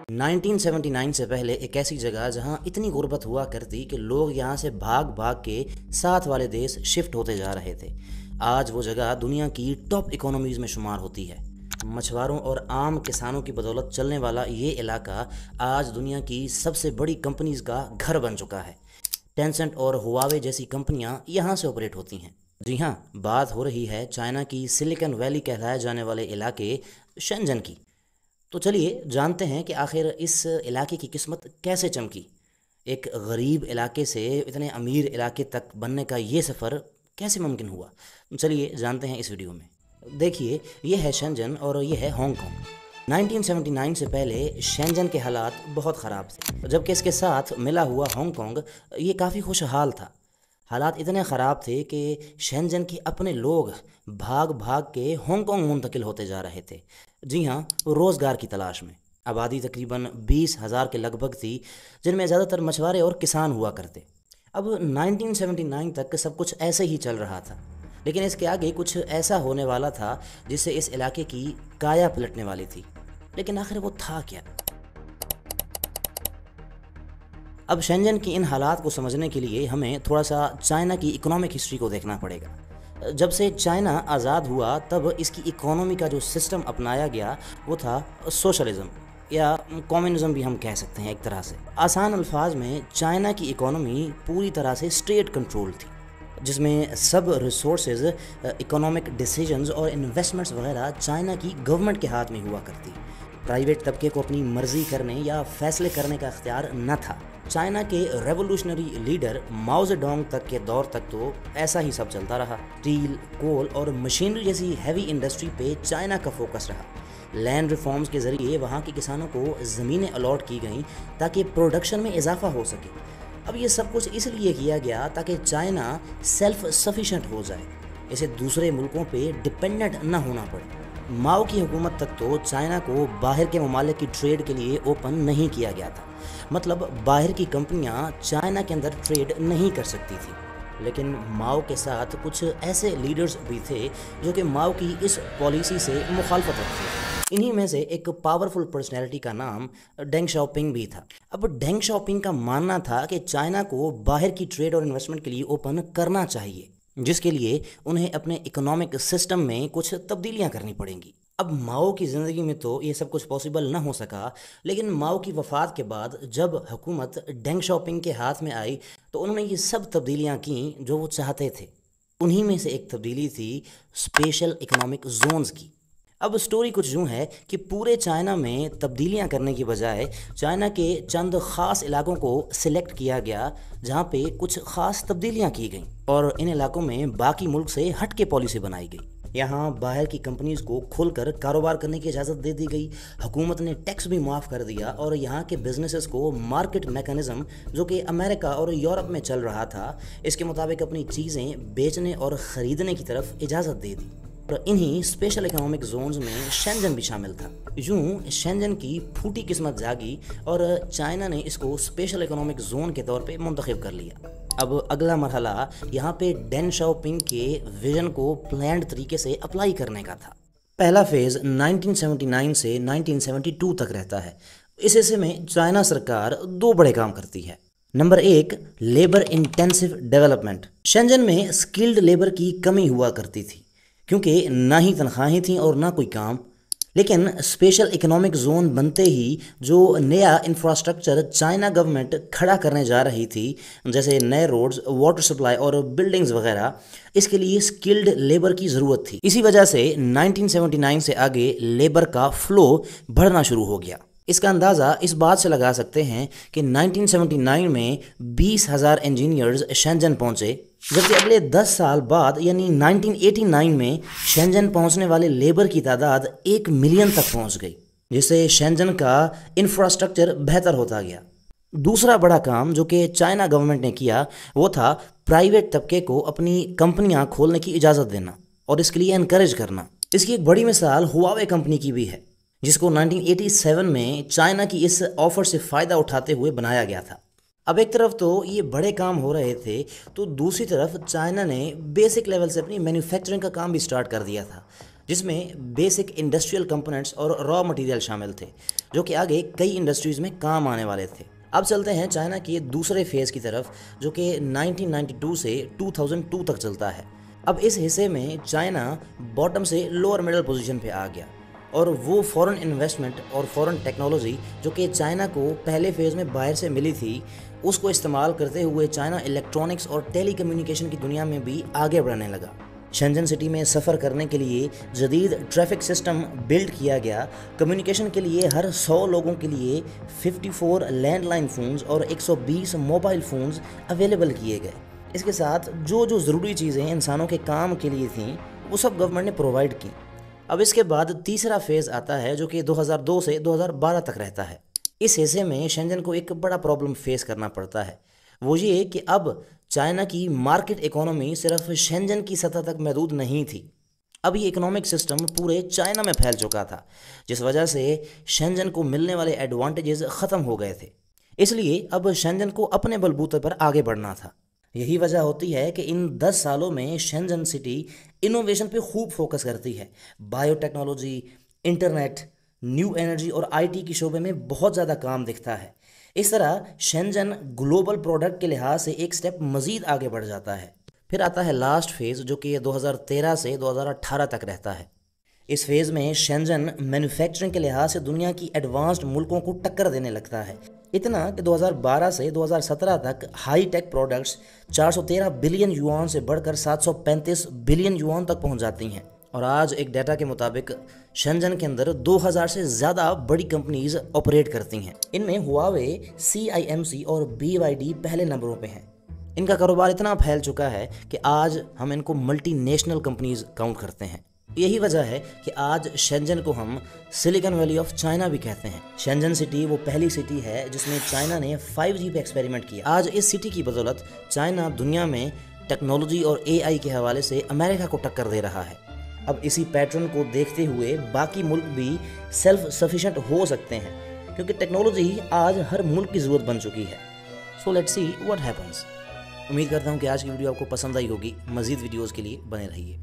1979 से पहले एक ऐसी जगह जहां इतनी गुर्बत हुआ करती कि लोग यहां से भाग भाग के साथ वाले देश शिफ्ट होते जा रहे थे। आज वो जगह दुनिया की टॉप इकोनॉमीज़ में शुमार होती है। मछुआरों और आम किसानों की बदौलत चलने वाला ये इलाका आज दुनिया की सबसे बड़ी कंपनीज़ का घर बन चुका है। टेंसेंट और हुआवे जैसी कंपनियां यहाँ से ऑपरेट होती हैं। जी हाँ, बात हो रही है चाइना की सिलिकॉन वैली कहलाए जाने वाले इलाके शेंजन की। तो चलिए जानते हैं कि आखिर इस इलाके की किस्मत कैसे चमकी। एक गरीब इलाके से इतने अमीर इलाके तक बनने का ये सफ़र कैसे मुमकिन हुआ। चलिए जानते हैं इस वीडियो में। देखिए, ये है शेंजन और ये है हांगकांग। 1979 से पहले शेंजन के हालात बहुत ख़राब थे, जबकि इसके साथ मिला हुआ हांगकांग ये काफ़ी खुशहाल था। हालात इतने ख़राब थे कि शेंजन के अपने लोग भाग भाग के हांगकांग मुंतकिल होते जा रहे थे। जी हाँ, रोज़गार की तलाश में। आबादी तकरीबन 20,000 के लगभग थी, जिनमें ज़्यादातर मछुआरे और किसान हुआ करते। अब 1979 तक सब कुछ ऐसे ही चल रहा था, लेकिन इसके आगे कुछ ऐसा होने वाला था जिससे इस इलाके की काया पलटने वाली थी। लेकिन आखिर वो था क्या? अब शेंजन की इन हालात को समझने के लिए हमें थोड़ा सा चाइना की इकोनॉमिक हिस्ट्री को देखना पड़ेगा। जब से चाइना आज़ाद हुआ तब इसकी इकोनॉमी का जो सिस्टम अपनाया गया वो था सोशलिज्म या कम्युनिज्म भी हम कह सकते हैं एक तरह से। आसान अल्फाज में चाइना की इकोनॉमी पूरी तरह से स्टेट कंट्रोल थी, जिसमें सब रिसोर्सेज, इकोनॉमिक डिसीजंस और इन्वेस्टमेंट्स वगैरह चाइना की गवर्नमेंट के हाथ में हुआ करती। प्राइवेट तबके को अपनी मर्जी करने या फैसले करने का इख्तियार न था। चाइना के रेवोल्यूशनरी लीडर माओ जेडोंग तक के दौर तक तो ऐसा ही सब चलता रहा। स्टील, कोल और मशीनरी जैसी हैवी इंडस्ट्री पे चाइना का फोकस रहा। लैंड रिफॉर्म्स के ज़रिए वहाँ के किसानों को ज़मीनें अलॉट की गईं ताकि प्रोडक्शन में इजाफा हो सके। अब ये सब कुछ इसलिए किया गया ताकि चाइना सेल्फ सफिशेंट हो जाए, इसे दूसरे मुल्कों पे डिपेंडेंट न होना पड़े। माओ की हुकूमत तक तो चाइना को बाहर के ममालिक की ट्रेड के लिए ओपन नहीं किया गया था। मतलब बाहर की कंपनियां चाइना के अंदर ट्रेड नहीं कर सकती थी। लेकिन माओ के साथ कुछ ऐसे लीडर्स भी थे जो कि माओ की इस पॉलिसी से मुखालफत रखते थे। इन्हीं में से एक पावरफुल पर्सनैलिटी का नाम डेंग शाओपिंग भी था। अब डेंग शाओपिंग का मानना था कि चाइना को बाहर की ट्रेड और इन्वेस्टमेंट के लिए ओपन करना चाहिए, जिसके लिए उन्हें अपने इकोनॉमिक सिस्टम में कुछ तब्दीलियां करनी पड़ेंगी। अब माओ की ज़िंदगी में तो ये सब कुछ पॉसिबल न हो सका, लेकिन माओ की वफ़ात के बाद जब हुकूमत डेंग शाओपिंग के हाथ में आई तो उन्होंने ये सब तब्दीलियां की जो वो चाहते थे। उन्हीं में से एक तब्दीली थी स्पेशल इकोनॉमिक जोन्स की। अब स्टोरी कुछ यूँ है कि पूरे चाइना में तब्दीलियां करने की बजाय चाइना के चंद ख़ास इलाकों को सिलेक्ट किया गया जहाँ पे कुछ ख़ास तब्दीलियां की गईं और इन इलाकों में बाकी मुल्क से हट के पॉलिसी बनाई गई। यहाँ बाहर की कंपनीज़ को खुलकर कारोबार करने की इजाज़त दे दी गई। हुकूमत ने टैक्स भी माफ़ कर दिया और यहाँ के बिजनेसेस को मार्केट मैकेनिज़्म जो कि अमेरिका और यूरोप में चल रहा था, इसके मुताबिक अपनी चीज़ें बेचने और ख़रीदने की तरफ इजाज़त दे दी। और इन्हीं स्पेशल इकोनॉमिक जोन्स में शेंजन भी शामिल था। यूँ शेंजन की फूटी किस्मत जागी और चाइना ने इसको स्पेशल इकोनॉमिक जोन के तौर पे मुंतखब कर लिया। अब अगला मरहला यहाँ पे डेंग शाओपिंग के विजन को प्लान्ड तरीके से अप्लाई करने का था। पहला फेज़ 1979 से 1972 तक रहता है। इस हिस्से में चाइना सरकार दो बड़े काम करती है। Number 1, labour intensive development. Shenzhen में स्किल्ड लेबर की कमी हुआ करती थी क्योंकि ना ही तनख्वाहें थीं और ना कोई काम। लेकिन स्पेशल इकोनॉमिक जोन बनते ही जो नया इंफ्रास्ट्रक्चर चाइना गवर्नमेंट खड़ा करने जा रही थी, जैसे नए रोड्स, वाटर सप्लाई और बिल्डिंग्स वगैरह, इसके लिए स्किल्ड लेबर की ज़रूरत थी। इसी वजह से 1979 से आगे लेबर का फ़्लो बढ़ना शुरू हो गया। इसका अंदाज़ा इस बात से लगा सकते हैं कि 1979 में 20,000 इंजीनियर्स शेंजन पहुँचे, जबकि अगले 10 साल बाद यानी 1989 में शेंजन पहुंचने वाले लेबर की तादाद 1 मिलियन तक पहुंच गई, जिससे शेंजन का इंफ्रास्ट्रक्चर बेहतर होता गया। दूसरा बड़ा काम जो कि चाइना गवर्नमेंट ने किया वो था प्राइवेट तबके को अपनी कंपनियां खोलने की इजाज़त देना और इसके लिए इनकरेज करना। इसकी एक बड़ी मिसाल हुआवे कंपनी की भी है, जिसको 1987 में चाइना की इस ऑफ़र से फ़ायदा उठाते हुए बनाया गया था। अब एक तरफ तो ये बड़े काम हो रहे थे, तो दूसरी तरफ चाइना ने बेसिक लेवल से अपनी मैन्युफैक्चरिंग का काम भी स्टार्ट कर दिया था। جس میں بیسک انڈسٹریل کمپوننٹس اور را مٹیریل شامل تھے جو کہ آگے کئی انڈسٹریز میں کام آنے والے تھے۔ اب چلتے ہیں چائنا کے دوسرے فیز کی طرف جو کہ 1992 سے 2002 تک چلتا ہے۔ اب اس حصے میں چائنا باٹم سے لوور مڈل پوزیشن پہ آ گیا اور وہ فورن انویسٹمنٹ اور فورن ٹیکنالوجی جو کہ چائنا کو پہلے فیز میں باہر سے ملی تھی اس کو استعمال کرتے ہوئے چائنا الیکٹرانکس اور ٹیلی کمیونیکیشن کی دنیا میں بھی آگے بڑھنے لگا۔ شنجن سٹی میں سفر کرنے کے لیے جدید ٹریفک سسٹم بلڈ کیا گیا۔ کمیونیکیشن کے لیے ہر 100 لوگوں کے لیے 54 لینڈ لائن فونز اور 120 موبائل فونز اویلیبل کیے گئے۔ اس کے ساتھ جو ضروری چیزیں انسانوں کے کام کے لیے تھیں وہ سب گورنمنٹ نے پرووائڈ کی۔ اب اس کے بعد تیسرا فیز آتا ہے جو کہ 2002 سے 2012 تک رہتا ہے۔ اس حصے میں شنجن کو ایک بڑا پرابلم فیس کرنا پڑتا ہے، وہ یہ کہ اب چائنا کی مارکیٹ اکانومی صرف شنجن کی سطح تک محدود نہیں تھی۔ اب یہ اکنامک سسٹم پورے چائنا میں پھیل چکا تھا جس وجہ سے شنجن کو ملنے والے ایڈوانٹیجز ختم ہو گئے تھے۔ اس لیے اب شنجن کو اپنے بلبوتے پر آگے بڑھنا تھا۔ یہی وجہ ہوتی ہے کہ ان 10 سالوں میں شنجن سٹی انوویشن پہ خوب فوکس کرتی ہے۔ Bio technology, internet, new energy اور آئی ٹی کی شعبے میں بہت زیادہ کام دکھتا ہے۔ اس طرح شنجن گلوبل پروڈکٹ کے لحاظ سے ایک سٹیپ مزید آگے بڑھ جاتا ہے۔ پھر آتا ہے لاسٹ فیز جو کہ 2013 سے 2018 تک رہتا ہے۔ اس فیز میں شنجن مینوفیکچرنگ کے لحاظ سے دنیا کی ایڈوانسڈ ملکوں کو ٹکر دینے لگتا ہے، اتنا کہ 2012 سے 2017 تک ہائی ٹیک پروڈکٹس 413 بلین یوان سے بڑھ کر 735 بلین یوان تک پہنچ جاتی ہیں۔ اور آج ایک ڈیٹا کے مطابق شنجن کے اندر 2000 سے زیادہ بڑی کمپنیز آپریٹ کرتی ہیں۔ ان میں ہواوے، CIMC اور BYD پہلے نمبروں پہ ہیں۔ ان کا کاروبار اتنا پھیل چکا ہے کہ آج ہم ان کو ملٹی نیشنل کمپنیز کاؤنٹ کرتے ہیں۔ یہی وجہ ہے کہ آج شنجن کو ہم سلیکن ویلی آف چائنا بھی کہتے ہیں۔ شنجن سٹی وہ پہلی سٹی ہے جس میں چائنا نے 5G پہ ایکسپیریمنٹ کیا۔ آج اس سٹی کی بدولت چائنا دنیا میں ٹیکنالوجی اور AI کے حوالے سے امریکہ کو ٹکر دے رہا ہے۔ اب اسی پیٹرن کو دیکھتے ہوئے باقی ملک بھی سیلف سفیشینٹ ہو سکتے ہیں کیونکہ ٹیکنالوجی آج ہر ملک کی ضرورت بن چکی ہے۔ So let's see what happens. امید کرتا ہوں کہ آج کی ویڈیو آپ کو پسند آئی ہوگی۔ مزید ویڈیوز کے لیے بنے رہیے۔